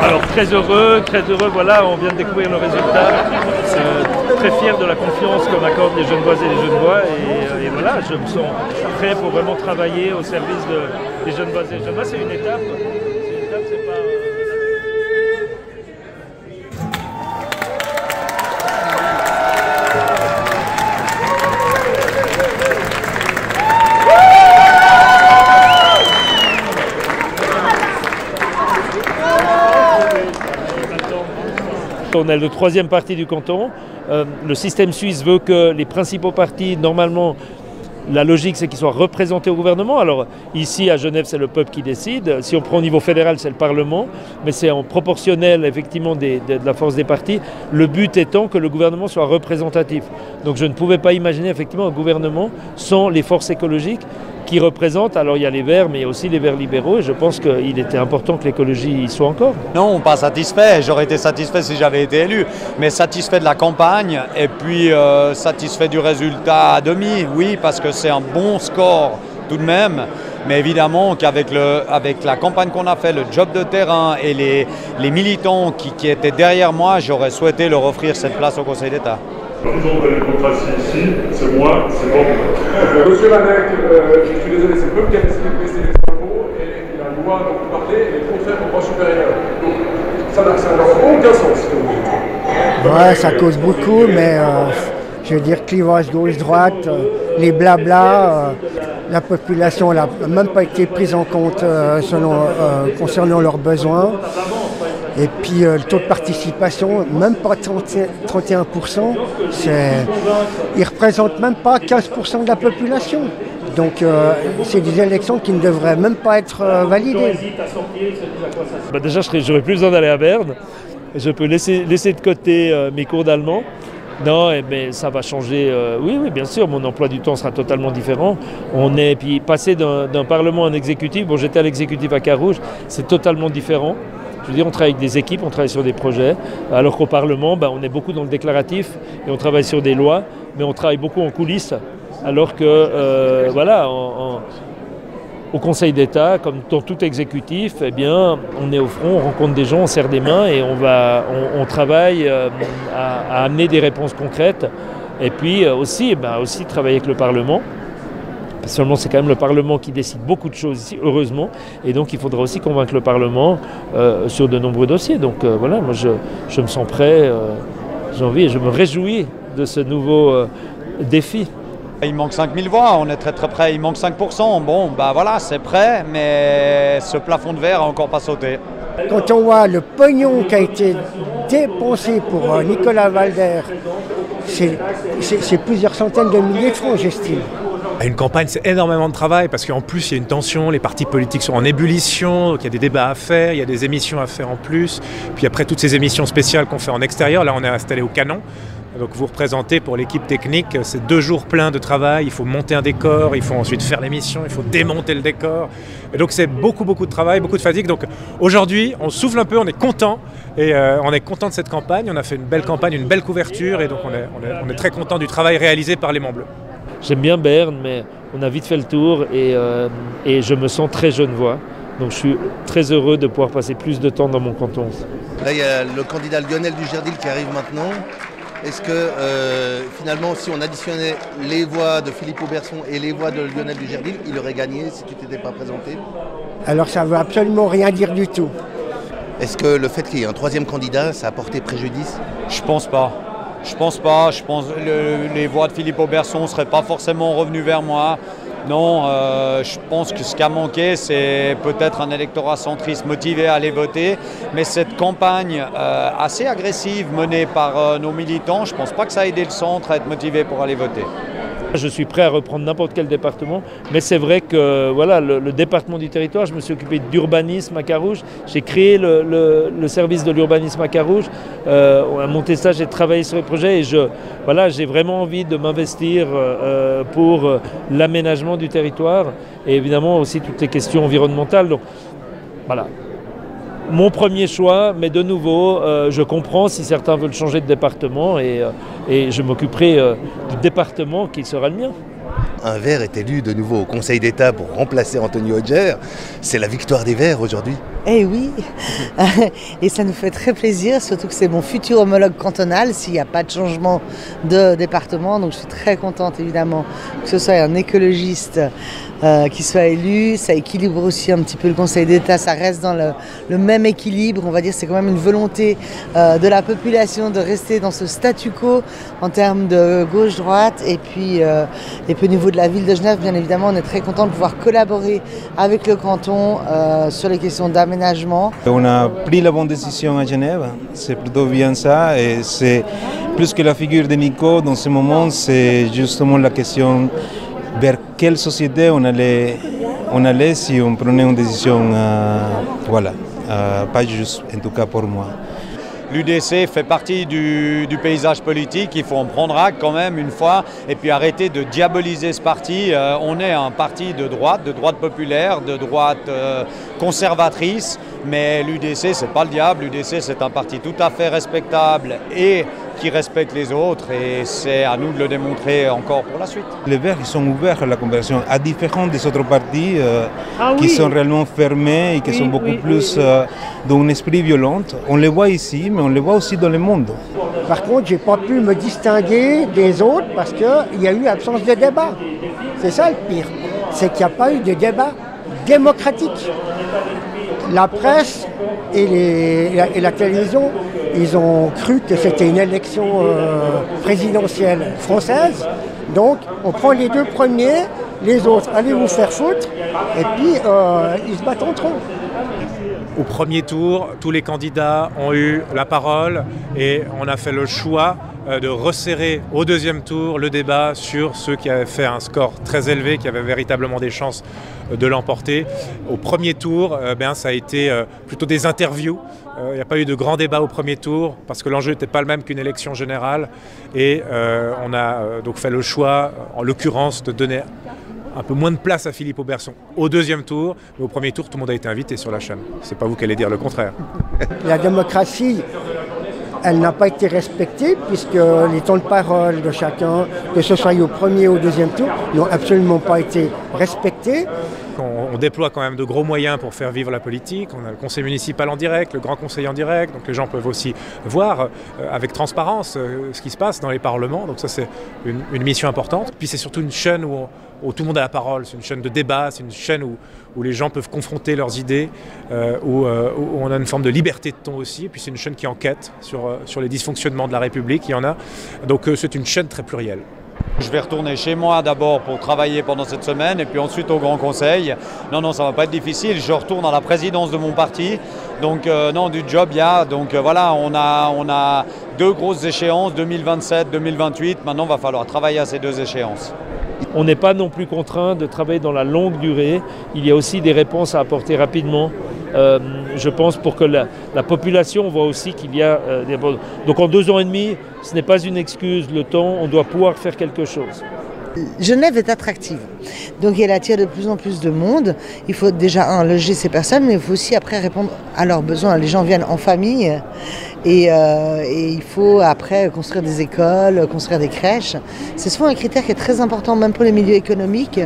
Alors très heureux, voilà, on vient de découvrir le résultat. Très fier de la confiance que m'accordent les Genevoises et les Genevois et voilà, je me sens prêt pour vraiment travailler au service des Genevoises et des Genevois. C'est une étape, c'est pas... On est le troisième parti du canton. Le système suisse veut que les principaux partis, normalement, la logique c'est qu'ils soient représentés au gouvernement. Alors ici à Genève c'est le peuple qui décide. Si on prend au niveau fédéral c'est le Parlement. Mais c'est en proportionnel effectivement de la force des partis. Le but étant que le gouvernement soit représentatif. Donc je ne pouvais pas imaginer effectivement un gouvernement sans les forces écologiques qui représentent, alors il y a les Verts, mais il y a aussi les Verts libéraux, et je pense qu'il était important que l'écologie y soit encore. Non, pas satisfait, j'aurais été satisfait si j'avais été élu, mais satisfait de la campagne, et puis satisfait du résultat à demi, oui, parce que c'est un bon score tout de même, mais évidemment qu'avec la campagne qu'on a fait, le job de terrain et les militants qui étaient derrière moi, j'aurais souhaité leur offrir cette place au Conseil d'État. Toujours de la démocratie ici, c'est moi, c'est bon. Monsieur Lanec, je suis désolé, c'est le peuple qui a décidé de baisser les impôts et la loi dont vous parlez est contraire au droit supérieur. Donc ça n'a aucun sens, si vous dites. Ouais, ça cause beaucoup, mais je veux dire clivage gauche-droite, les blabla, la population n'a même pas été prise en compte concernant leurs besoins. Et puis le taux de participation, même pas 31%, ils ne représentent même pas 15% de la population. Donc c'est des élections qui ne devraient même pas être validées. Déjà, j'aurais plus besoin d'aller à Berne. Je peux laisser de côté mes cours d'allemand. Non, mais ça va changer. Oui, bien sûr, mon emploi du temps sera totalement différent. Puis passer d'un parlement à un exécutif, bon, j'étais à l'exécutif à Carouge, c'est totalement différent. Je veux dire, on travaille avec des équipes, on travaille sur des projets, alors qu'au Parlement, on est beaucoup dans le déclaratif et on travaille sur des lois, mais on travaille beaucoup en coulisses, alors que, au Conseil d'État, comme dans tout exécutif, eh bien, on est au front, on rencontre des gens, on serre des mains et on travaille à amener des réponses concrètes. Et puis aussi travailler avec le Parlement. Seulement, c'est quand même le Parlement qui décide beaucoup de choses ici, heureusement. Et donc, il faudra aussi convaincre le Parlement sur de nombreux dossiers. Donc voilà, moi, je me sens prêt, j'ai envie et je me réjouis de ce nouveau défi. Il manque 5000 voix, on est très très près, il manque 5%. Bon, voilà, c'est prêt, mais ce plafond de verre n'a encore pas sauté. Quand on voit le pognon qui a été dépensé pour Nicolas Walder, c'est plusieurs centaines de milliers de francs, j'estime. Une campagne, c'est énormément de travail parce qu'en plus, il y a une tension, les partis politiques sont en ébullition, donc il y a des débats à faire, il y a des émissions à faire en plus. Puis après, toutes ces émissions spéciales qu'on fait en extérieur, là, on est installé au Canon. Donc vous représentez pour l'équipe technique, c'est 2 jours pleins de travail, il faut monter un décor, il faut ensuite faire l'émission, il faut démonter le décor. Et donc c'est beaucoup de travail, beaucoup de fatigue. Donc aujourd'hui, on souffle un peu, on est content. Et on est content de cette campagne, on a fait une belle campagne, une belle couverture. Et donc on est très content du travail réalisé par les Monts Bleus. J'aime bien Berne, mais on a vite fait le tour et je me sens très genevois. Donc je suis très heureux de pouvoir passer plus de temps dans mon canton. Là, il y a le candidat Lionel Dujardil qui arrive maintenant. Est-ce que finalement, si on additionnait les voix de Philippe Auberson et les voix de Lionel Dujardil, il aurait gagné si tu t'étais pas présenté? Alors ça ne veut absolument rien dire du tout. Est-ce que le fait qu'il y ait un 3e candidat, ça a porté préjudice? Je pense pas. Je pense que les voix de Philippe Auberson ne seraient pas forcément revenues vers moi. Non, je pense que ce qui a manqué, c'est peut-être un électorat centriste motivé à aller voter. Mais cette campagne assez agressive menée par nos militants, je ne pense pas que ça a aidé le centre à être motivé pour aller voter. Je suis prêt à reprendre n'importe quel département, mais c'est vrai que voilà, le département du territoire, je me suis occupé d'urbanisme à Carouge, j'ai créé le service de l'urbanisme à Carouge, à mon stage j'ai travaillé sur les projets et j'ai vraiment envie de m'investir pour l'aménagement du territoire et évidemment aussi toutes les questions environnementales. Donc voilà. Mon premier choix, mais de nouveau, je comprends si certains veulent changer de département et je m'occuperai du département qui sera le mien. Un Vert est élu de nouveau au Conseil d'État pour remplacer Anthony Hodger. C'est la victoire des Verts aujourd'hui. Eh oui, et ça nous fait très plaisir, surtout que c'est mon futur homologue cantonal s'il n'y a pas de changement de département. Donc je suis très contente évidemment que ce soit un écologiste qui soit élu. Ça équilibre aussi un petit peu le Conseil d'État, ça reste dans le même équilibre. On va dire c'est quand même une volonté de la population de rester dans ce statu quo en termes de gauche-droite. Et puis au niveau de la ville de Genève, bien évidemment, on est très content de pouvoir collaborer avec le canton sur les questions d'aménagement. On a pris la bonne décision à Genève, c'est plutôt bien ça, et c'est plus que la figure de Nico dans ce moment, c'est justement la question vers quelle société on allait si on prenait une décision, voilà, pas juste en tout cas pour moi. L'UDC fait partie du paysage politique, il faut en prendre acte quand même une fois et puis arrêter de diaboliser ce parti. On est un parti de droite populaire, de droite conservatrice, mais l'UDC c'est pas le diable, l'UDC c'est un parti tout à fait respectable et qui respecte les autres et c'est à nous de le démontrer encore pour la suite. Les Verts ils sont ouverts à la conversation, à différents des autres partis qui sont réellement fermés et qui sont beaucoup plus dans un esprit violent. On les voit ici, mais on les voit aussi dans le monde. Par contre, je n'ai pas pu me distinguer des autres parce qu'il y a eu absence de débat. C'est ça le pire, c'est qu'il n'y a pas eu de débat démocratique. La presse et la télévision, ils ont cru que c'était une élection présidentielle française. Donc, on prend les deux premiers, les autres, allez vous faire foutre, et puis ils se battent entre eux. Au premier tour, tous les candidats ont eu la parole et on a fait le choix de resserrer au deuxième tour le débat sur ceux qui avaient fait un score très élevé, qui avaient véritablement des chances de l'emporter. Au premier tour, ça a été plutôt des interviews. Il n'y a pas eu de grand débat au premier tour parce que l'enjeu n'était pas le même qu'une élection générale. Et on a donc fait le choix, en l'occurrence, de donner un peu moins de place à Philippe Auberçon au deuxième tour, mais au premier tour, tout le monde a été invité sur la chaîne. C'est pas vous qui allez dire le contraire. La démocratie, elle n'a pas été respectée puisque les temps de parole de chacun, que ce soit au premier ou au deuxième tour, n'ont absolument pas été respectés. On déploie quand même de gros moyens pour faire vivre la politique. On a le conseil municipal en direct, le grand conseil en direct, donc les gens peuvent aussi voir avec transparence ce qui se passe dans les parlements. Donc ça c'est une mission importante. Puis c'est surtout une chaîne où tout le monde a la parole, c'est une chaîne de débat, c'est une chaîne où les gens peuvent confronter leurs idées, où on a une forme de liberté de ton aussi. Et puis c'est une chaîne qui enquête sur les dysfonctionnements de la République, il y en a. Donc c'est une chaîne très plurielle. Je vais retourner chez moi d'abord pour travailler pendant cette semaine et puis ensuite au Grand Conseil. Non, ça ne va pas être difficile. Je retourne à la présidence de mon parti. Donc non, du job, il y a. Donc voilà, on a deux grosses échéances, 2027, 2028. Maintenant, il va falloir travailler à ces deux échéances. On n'est pas non plus contraint de travailler dans la longue durée. Il y a aussi des réponses à apporter rapidement. Je pense pour que la population voit aussi qu'il y a des... Donc en 2 ans et demi, ce n'est pas une excuse. Le temps, on doit pouvoir faire quelque chose. Genève est attractive, donc elle attire de plus en plus de monde. Il faut déjà loger ces personnes, mais il faut aussi après répondre à leurs besoins. Les gens viennent en famille et il faut après construire des écoles, construire des crèches. C'est souvent un critère qui est très important, même pour les milieux économiques,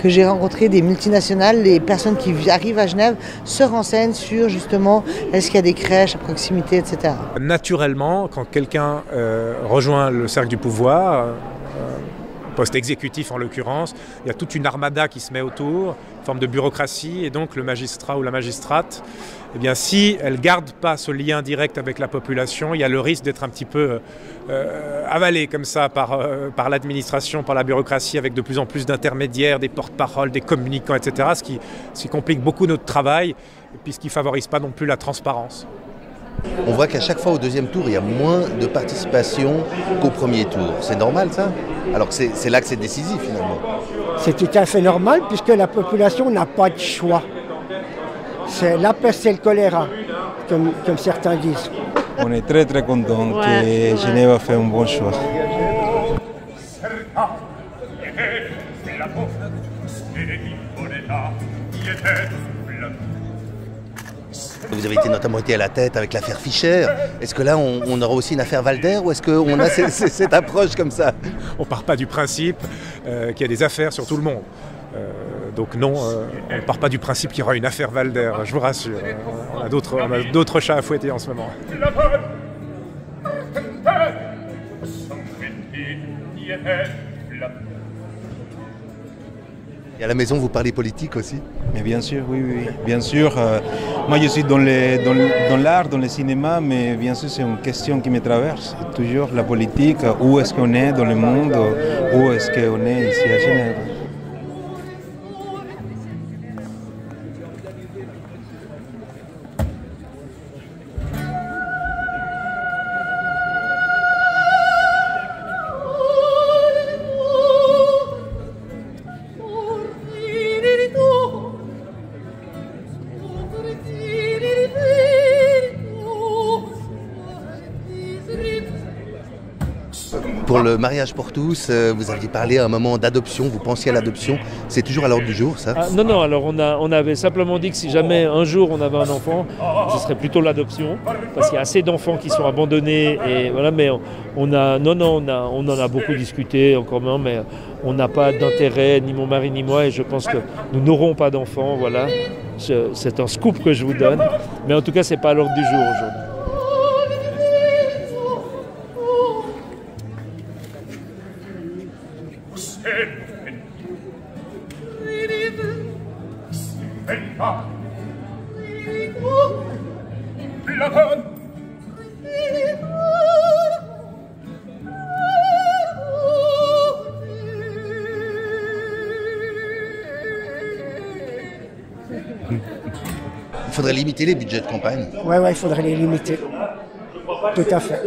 que j'ai rencontré des multinationales. Les personnes qui arrivent à Genève se renseignent sur justement est-ce qu'il y a des crèches à proximité, etc. Naturellement, quand quelqu'un rejoint le cercle du pouvoir, poste exécutif en l'occurrence, il y a toute une armada qui se met autour, une forme de bureaucratie, et donc le magistrat ou la magistrate, eh bien, si elle ne garde pas ce lien direct avec la population, il y a le risque d'être un petit peu avalé comme ça par l'administration, par la bureaucratie, avec de plus en plus d'intermédiaires, des porte-paroles, des communicants, etc., ce qui complique beaucoup notre travail, et puis ce qui ne favorise pas non plus la transparence. On voit qu'à chaque fois au deuxième tour, il y a moins de participation qu'au premier tour. C'est normal ça? Alors que c'est là que c'est décisif finalement. C'est tout à fait normal puisque la population n'a pas de choix. C'est la peste et le choléra, comme certains disent. On est très très content que Genève a fait un bon choix. Vous avez notamment été à la tête avec l'affaire Fischer. Est-ce que là, on aura aussi une affaire Valder ou est-ce qu'on a cette approche comme ça? On ne part pas du principe qu'il y a des affaires sur tout le monde. Donc non, on ne part pas du principe qu'il y aura une affaire Valder, je vous rassure. On a d'autres chats à fouetter en ce moment. Et à la maison, vous parlez politique aussi? Mais bien sûr, oui, oui. Bien sûr, moi je suis dans l'art, dans le cinéma, mais bien sûr c'est une question qui me traverse. Toujours la politique, où est-ce qu'on est dans le monde, où est-ce qu'on est ici à Genève. Pour le mariage pour tous, vous aviez parlé à un moment d'adoption, vous pensiez à l'adoption, c'est toujours à l'ordre du jour ça? Non, alors on avait simplement dit que si jamais un jour on avait un enfant, ce serait plutôt l'adoption, parce qu'il y a assez d'enfants qui sont abandonnés, et voilà, mais on en a beaucoup discuté en commun, mais on n'a pas d'intérêt, ni mon mari ni moi, et je pense que nous n'aurons pas d'enfants, voilà. C'est un scoop que je vous donne, mais en tout cas c'est pas à l'ordre du jour aujourd'hui. Il faudrait limiter les budgets de campagne. Ouais, il faudrait les limiter. Tout à fait.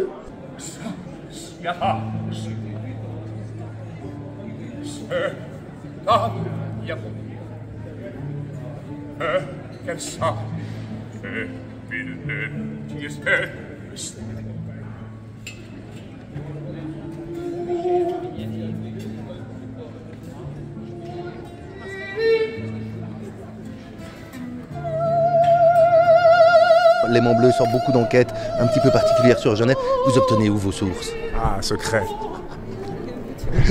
L'Aimant Bleu sort beaucoup d'enquêtes un petit peu particulières sur Genève. Vous obtenez où vos sources? Ah, secret.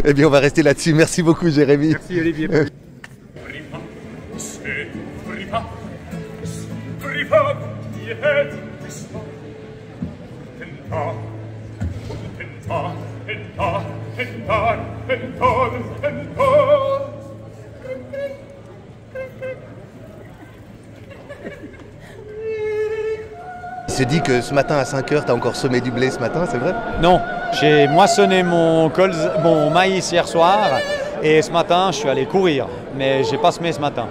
Eh bien, on va rester là-dessus. Merci beaucoup, Jérémy. Merci, Olivier. Il se dit que ce matin à 5h, tu as encore semé du blé ce matin, c'est vrai? Non, j'ai moissonné mon maïs hier soir et ce matin je suis allé courir, mais j'ai pas semé ce matin.